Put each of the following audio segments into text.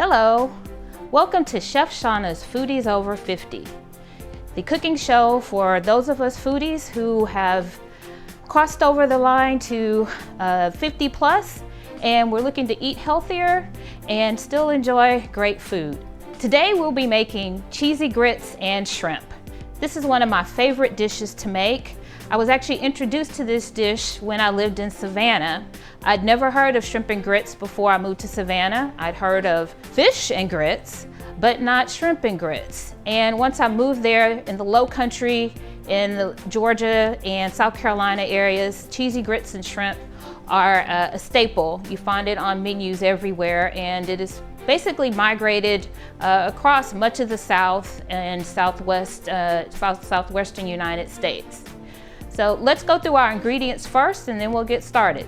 Hello, welcome to Chef Shonah's Foodies Over 50, the cooking show for those of us foodies who have crossed over the line to 50 plus, and we're looking to eat healthier and still enjoy great food. Today we'll be making cheesy grits and shrimp. This is one of my favorite dishes to make. I was actually introduced to this dish when I lived in Savannah. I'd never heard of shrimp and grits before I moved to Savannah. I'd heard of fish and grits, but not shrimp and grits. And once I moved there in the low country, in the Georgia and South Carolina areas, cheesy grits and shrimp are a staple. You find it on menus everywhere, and it is basically migrated across much of the South and southwestern United States. So let's go through our ingredients first, and then we'll get started.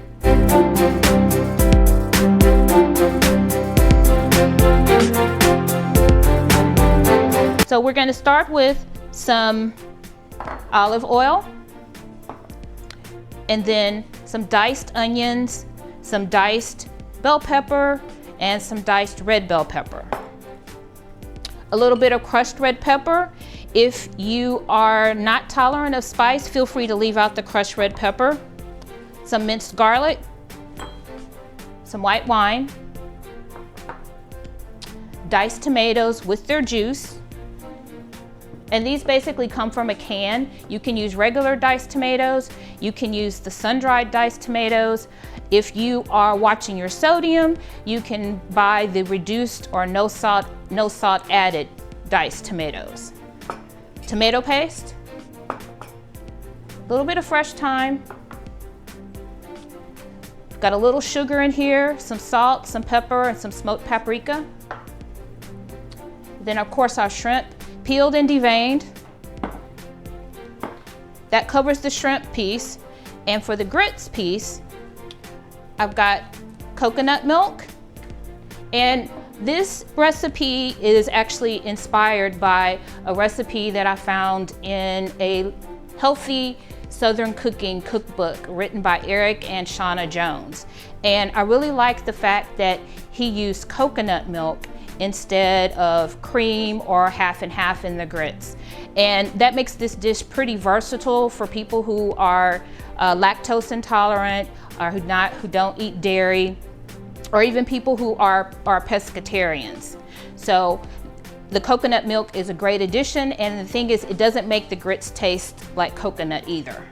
So we're going to start with some olive oil, and then some diced onions, some diced bell pepper, and some diced red bell pepper. A little bit of crushed red pepper. If you are not tolerant of spice, feel free to leave out the crushed red pepper. Some minced garlic, some white wine, diced tomatoes with their juice. And these basically come from a can. You can use regular diced tomatoes. You can use the sun-dried diced tomatoes. If you are watching your sodium, you can buy the reduced or no salt added diced tomatoes. Tomato paste, a little bit of fresh thyme. Got a little sugar in here, some salt, some pepper, and some smoked paprika. Then of course our shrimp, peeled and deveined. That covers the shrimp piece. And for the grits piece, I've got coconut milk. And this recipe is actually inspired by a recipe that I found in a healthy Southern cooking cookbook written by Eric and Shonah Jones. And I really like the fact that he used coconut milk instead of cream or half and half in the grits. And that makes this dish pretty versatile for people who are lactose intolerant or who don't eat dairy, or even people who are pescatarians. So the coconut milk is a great addition, and the thing is, it doesn't make the grits taste like coconut either.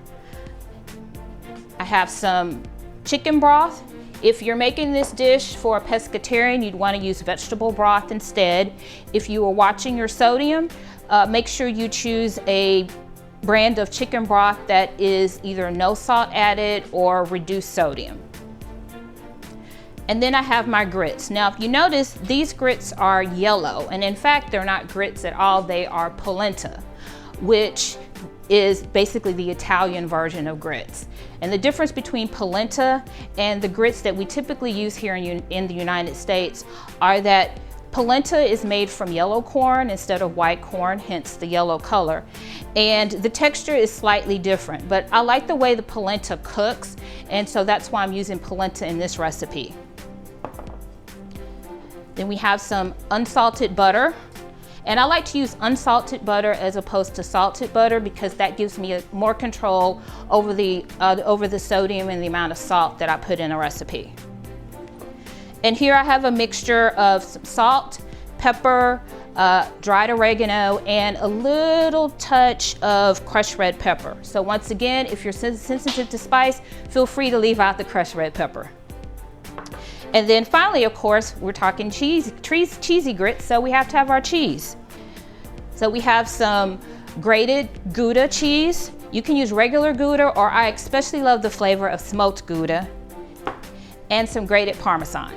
I have some chicken broth. If you're making this dish for a pescatarian, you'd want to use vegetable broth instead. If you are watching your sodium, make sure you choose a brand of chicken broth that is either no salt added or reduced sodium. And then I have my grits. Now, if you notice, these grits are yellow, and in fact, they're not grits at all. They are polenta, which is basically the Italian version of grits. And the difference between polenta and the grits that we typically use here in the United States are that polenta is made from yellow corn instead of white corn, hence the yellow color. And the texture is slightly different, but I like the way the polenta cooks, and so that's why I'm using polenta in this recipe. Then we have some unsalted butter. And I like to use unsalted butter as opposed to salted butter because that gives me more control over the sodium and the amount of salt that I put in a recipe. And here I have a mixture of some salt, pepper, dried oregano, and a little touch of crushed red pepper. So once again, if you're sensitive to spice, feel free to leave out the crushed red pepper. And then finally, of course, we're talking cheesy grits, so we have to have our cheese. So we have some grated Gouda cheese. You can use regular Gouda, or I especially love the flavor of smoked Gouda, and some grated Parmesan.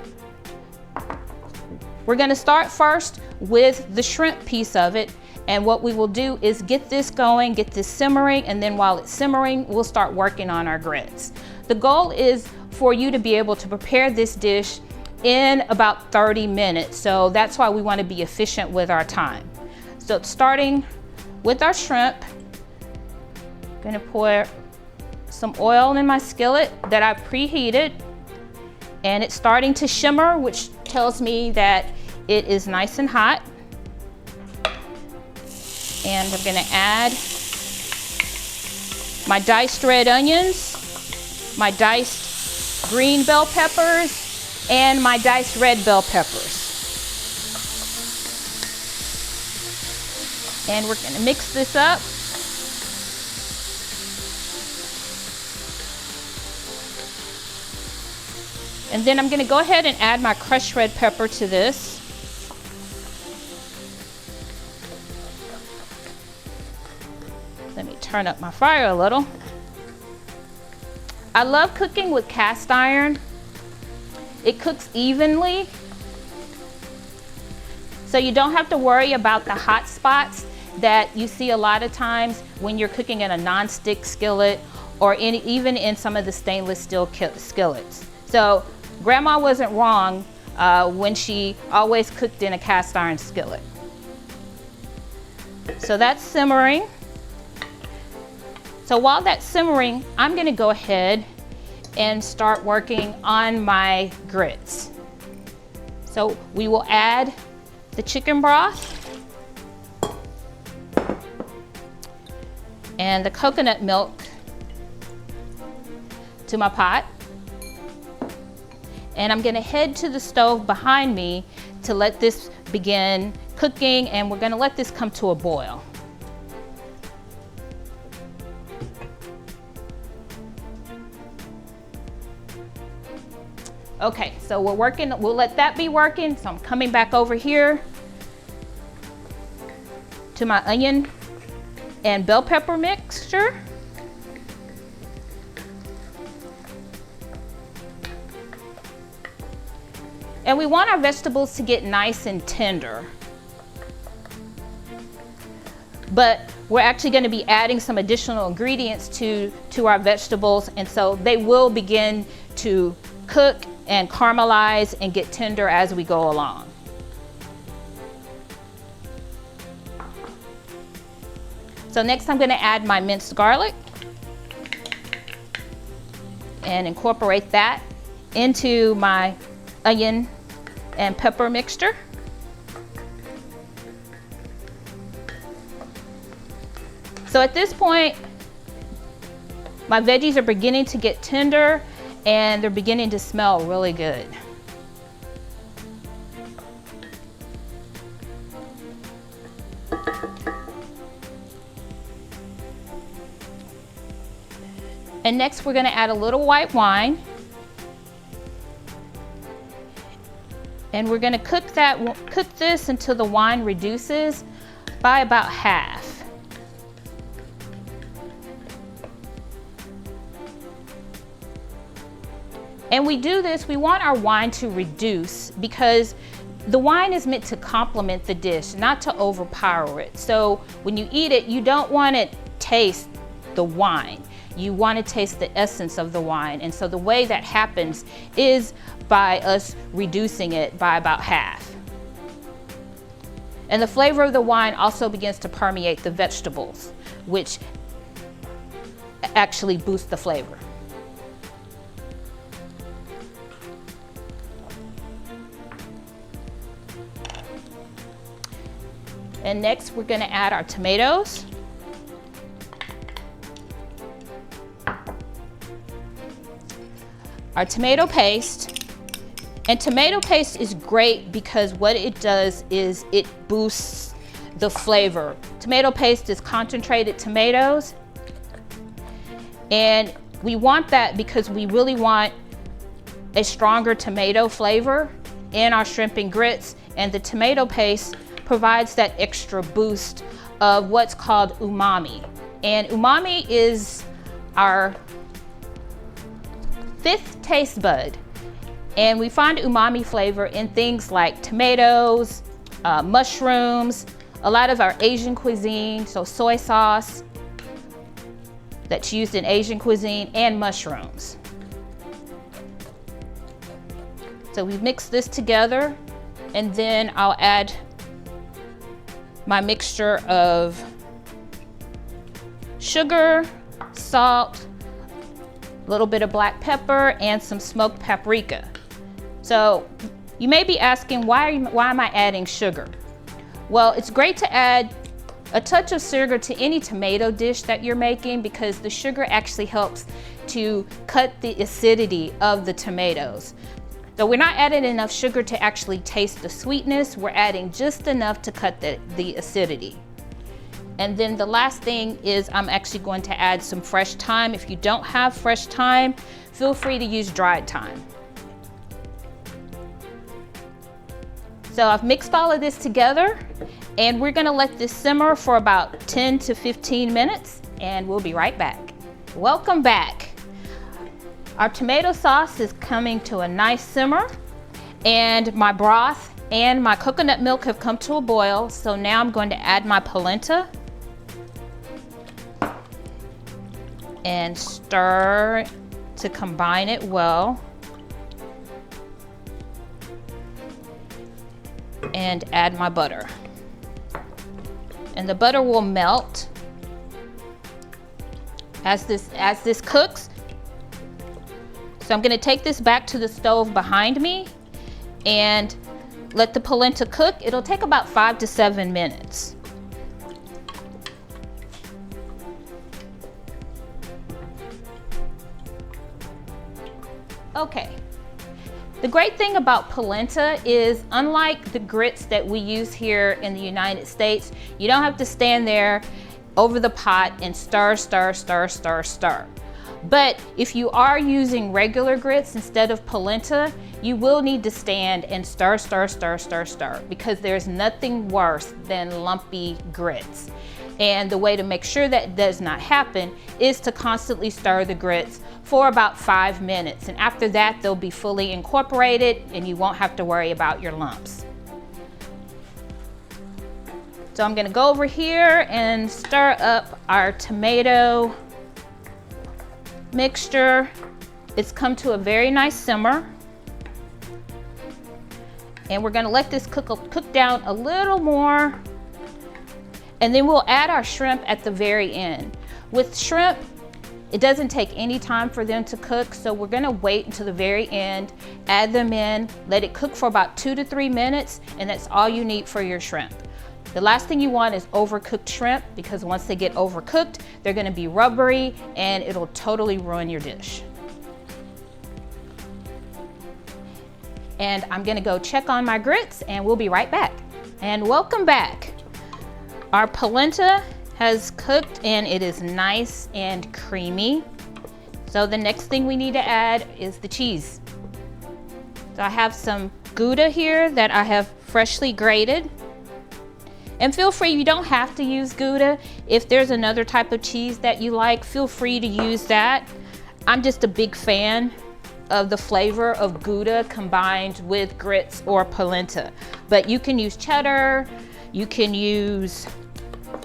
We're gonna start first with the shrimp piece of it, and what we will do is get this going, get this simmering, and then while it's simmering, we'll start working on our grits. The goal is for you to be able to prepare this dish in about 30 minutes. So that's why we want to be efficient with our time. So starting with our shrimp, I'm gonna pour some oil in my skillet that I've preheated, and it's starting to shimmer, which tells me that it is nice and hot. And I'm gonna add my diced red onions, my diced green bell peppers, and my diced red bell peppers. And we're gonna mix this up. And then I'm gonna go ahead and add my crushed red pepper to this. Let me turn up my fire a little. I love cooking with cast iron. It cooks evenly, so you don't have to worry about the hot spots that you see a lot of times when you're cooking in a non-stick skillet or even in some of the stainless steel skillets. So Grandma wasn't wrong when she always cooked in a cast iron skillet. So that's simmering. So while that's simmering, I'm gonna go ahead and start working on my grits. So we will add the chicken broth and the coconut milk to my pot. And I'm gonna head to the stove behind me to let this begin cooking, and we're gonna let this come to a boil. Okay, so we'll let that be working. So I'm coming back over here to my onion and bell pepper mixture. And we want our vegetables to get nice and tender. But we're actually going to be adding some additional ingredients to our vegetables, and so they will begin to cook and caramelize and get tender as we go along. So next I'm going to add my minced garlic and incorporate that into my onion and pepper mixture. So at this point, my veggies are beginning to get tender and they're beginning to smell really good. And next we're going to add a little white wine. And we're going to cook this until the wine reduces by about half. And we do this, we want our wine to reduce because the wine is meant to complement the dish, not to overpower it. So when you eat it, you don't want to taste the wine. You want to taste the essence of the wine. And so the way that happens is by us reducing it by about half. And the flavor of the wine also begins to permeate the vegetables, which actually boosts the flavor. And next we're going to add our tomatoes. Our tomato paste. And tomato paste is great because what it does is it boosts the flavor. Tomato paste is concentrated tomatoes. And we want that because we really want a stronger tomato flavor in our shrimp and grits. And the tomato paste provides that extra boost of what's called umami. And umami is our fifth taste bud. And we find umami flavor in things like tomatoes, mushrooms, a lot of our Asian cuisine, so soy sauce that's used in Asian cuisine, and mushrooms. So we mix this together, and then I'll add my mixture of sugar, salt, a little bit of black pepper, and some smoked paprika. So You may be asking, why am I adding sugar? Well, it's great to add a touch of sugar to any tomato dish that you're making because the sugar actually helps to cut the acidity of the tomatoes. So we're not adding enough sugar to actually taste the sweetness. We're adding just enough to cut the acidity. And then the last thing is I'm actually going to add some fresh thyme. If you don't have fresh thyme, feel free to use dried thyme. So I've mixed all of this together and we're gonna let this simmer for about 10 to 15 minutes and we'll be right back. Welcome back. Our tomato sauce is coming to a nice simmer and my broth and my coconut milk have come to a boil. So now I'm going to add my polenta and stir to combine it well. And add my butter. And the butter will melt as this cooks. So I'm gonna take this back to the stove behind me and let the polenta cook. It'll take about 5 to 7 minutes. Okay. The great thing about polenta is, unlike the grits that we use here in the United States, you don't have to stand there over the pot and stir, stir, stir, stir, stir. But if you are using regular grits instead of polenta, you will need to stand and stir, stir, stir, stir, stir, because there's nothing worse than lumpy grits. And the way to make sure that does not happen is to constantly stir the grits for about 5 minutes. And after that, they'll be fully incorporated and you won't have to worry about your lumps. So I'm gonna go over here and stir up our tomato mixture. It's come to a very nice simmer. And we're gonna let this cook down a little more. And then we'll add our shrimp at the very end. With shrimp, it doesn't take any time for them to cook, so we're gonna wait until the very end, add them in, let it cook for about 2 to 3 minutes, and that's all you need for your shrimp. The last thing you want is overcooked shrimp, because once they get overcooked, they're gonna be rubbery and it'll totally ruin your dish. And I'm gonna go check on my grits and we'll be right back. And welcome back. Our polenta has cooked and it is nice and creamy. So the next thing we need to add is the cheese. So I have some Gouda here that I have freshly grated. And feel free, you don't have to use Gouda. If there's another type of cheese that you like, feel free to use that. I'm just a big fan of the flavor of Gouda combined with grits or polenta. But you can use cheddar, you can use,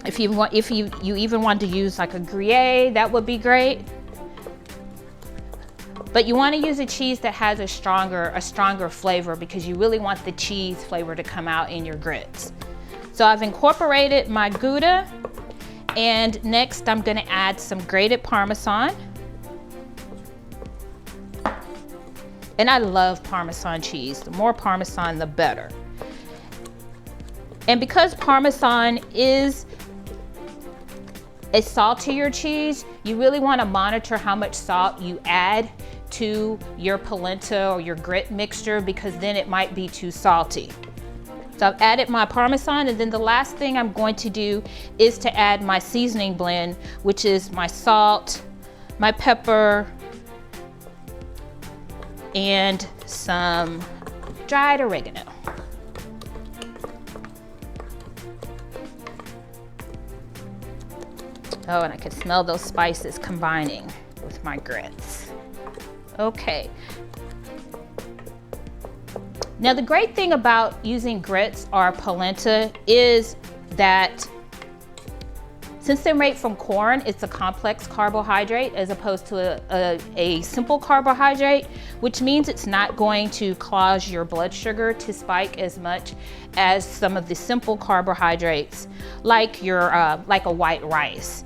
if you even want to use like a Gruyere, that would be great. But you want to use a cheese that has a stronger flavor, because you really want the cheese flavor to come out in your grits. So I've incorporated my Gouda, and next I'm going to add some grated Parmesan. And I love Parmesan cheese. The more Parmesan, the better. And because Parmesan is a saltier cheese, you really want to monitor how much salt you add to your polenta or your grit mixture, because then it might be too salty. So I've added my Parmesan, and then the last thing I'm going to do is to add my seasoning blend, which is my salt, my pepper, and some dried oregano. Oh, and I can smell those spices combining with my grits. Okay. Now the great thing about using grits or polenta is that Since they're made from corn, it's a complex carbohydrate as opposed to a simple carbohydrate, which means it's not going to cause your blood sugar to spike as much as some of the simple carbohydrates, like a white rice.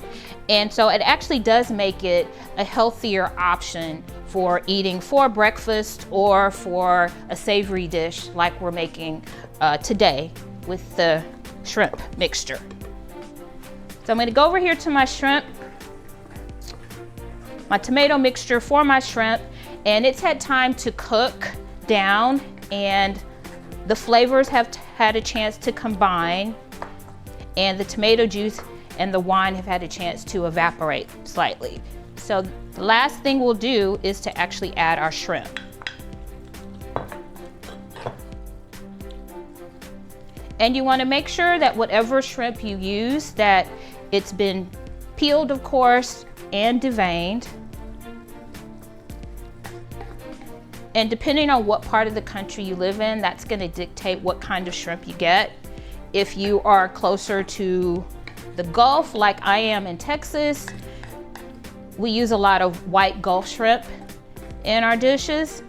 And so it actually does make it a healthier option for eating for breakfast or for a savory dish like we're making today with the shrimp mixture. So I'm going to go over here to my shrimp, my tomato mixture for my shrimp, and it's had time to cook down and the flavors have had a chance to combine, and the tomato juice and the wine have had a chance to evaporate slightly. So the last thing we'll do is to actually add our shrimp. And you want to make sure that whatever shrimp you use, that it's been peeled, of course, and deveined. And depending on what part of the country you live in, that's going to dictate what kind of shrimp you get. If you are closer to the Gulf, like I am in Texas, we use a lot of white Gulf shrimp in our dishes.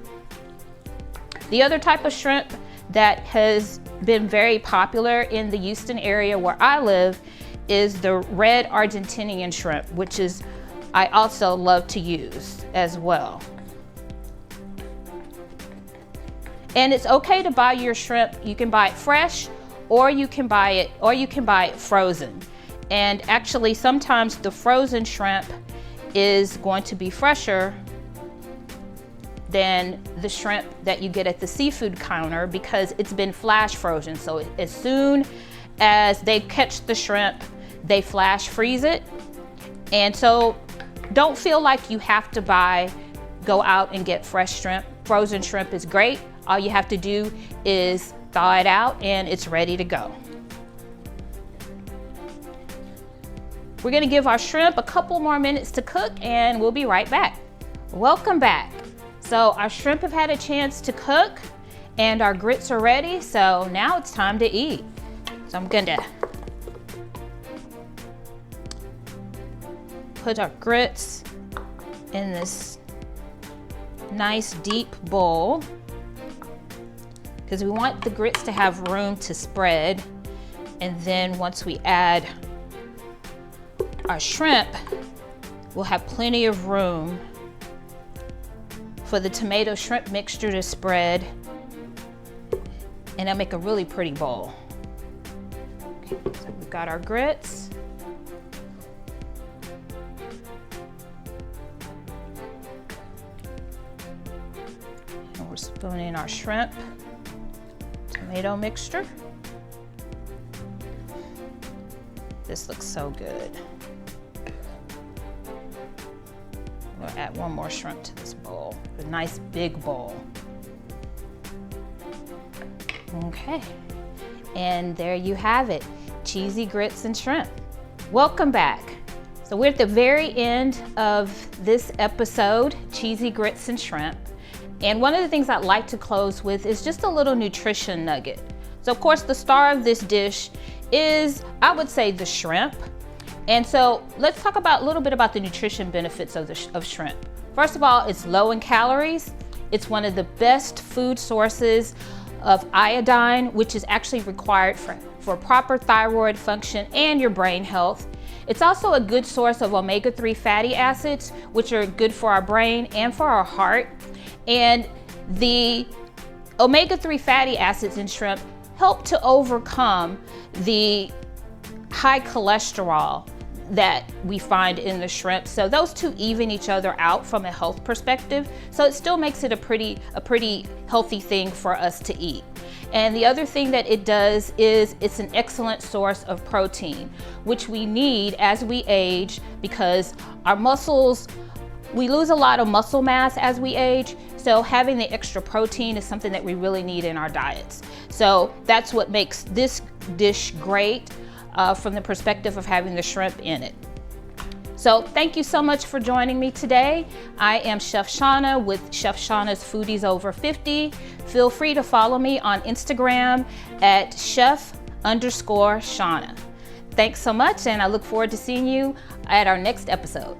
The other type of shrimp that has been very popular in the Houston area where I live is the red Argentinian shrimp, which is I also love to use as well. And it's okay to buy your shrimp. You can buy it fresh, or you can buy it frozen. And actually, sometimes the frozen shrimp is going to be fresher than the shrimp that you get at the seafood counter because it's been flash frozen. So as soon as they catch the shrimp, they flash freeze it. And so don't feel like you have to go out and get fresh shrimp. Frozen shrimp is great. All you have to do is thaw it out and it's ready to go. We're gonna give our shrimp a couple more minutes to cook and we'll be right back. Welcome back. So our shrimp have had a chance to cook and our grits are ready. So now it's time to eat. So I'm gonna put our grits in this nice deep bowl because we want the grits to have room to spread. And then once we add our shrimp, we'll have plenty of room for the tomato shrimp mixture to spread, and that'll make a really pretty bowl. Okay, so we've got our grits. And we're spooning in our shrimp tomato mixture. This looks so good. We'll add one more shrimp to this bowl, a nice big bowl. Okay, and there you have it, cheesy grits and shrimp. Welcome back. So we're at the very end of this episode, cheesy grits and shrimp. And one of the things I'd like to close with is just a little nutrition nugget. So of course the star of this dish is, I would say, the shrimp. And so let's talk a little bit about the nutrition benefits of shrimp. First of all, it's low in calories. It's one of the best food sources of iodine, which is actually required for proper thyroid function and your brain health. It's also a good source of omega-3 fatty acids, which are good for our brain and for our heart. And the omega-3 fatty acids in shrimp help to overcome the high cholesterol that we find in the shrimp. So those two even each other out from a health perspective. So it still makes it a pretty healthy thing for us to eat. And the other thing that it does is it's an excellent source of protein, which we need as we age because our muscles, we lose a lot of muscle mass as we age. So having the extra protein is something that we really need in our diets. So that's what makes this dish great from the perspective of having the shrimp in it. So thank you so much for joining me today. I am Chef Shonah with Chef Shonah's Foodies Over 50. Feel free to follow me on Instagram at chef_Shonah. Thanks so much, and I look forward to seeing you at our next episode.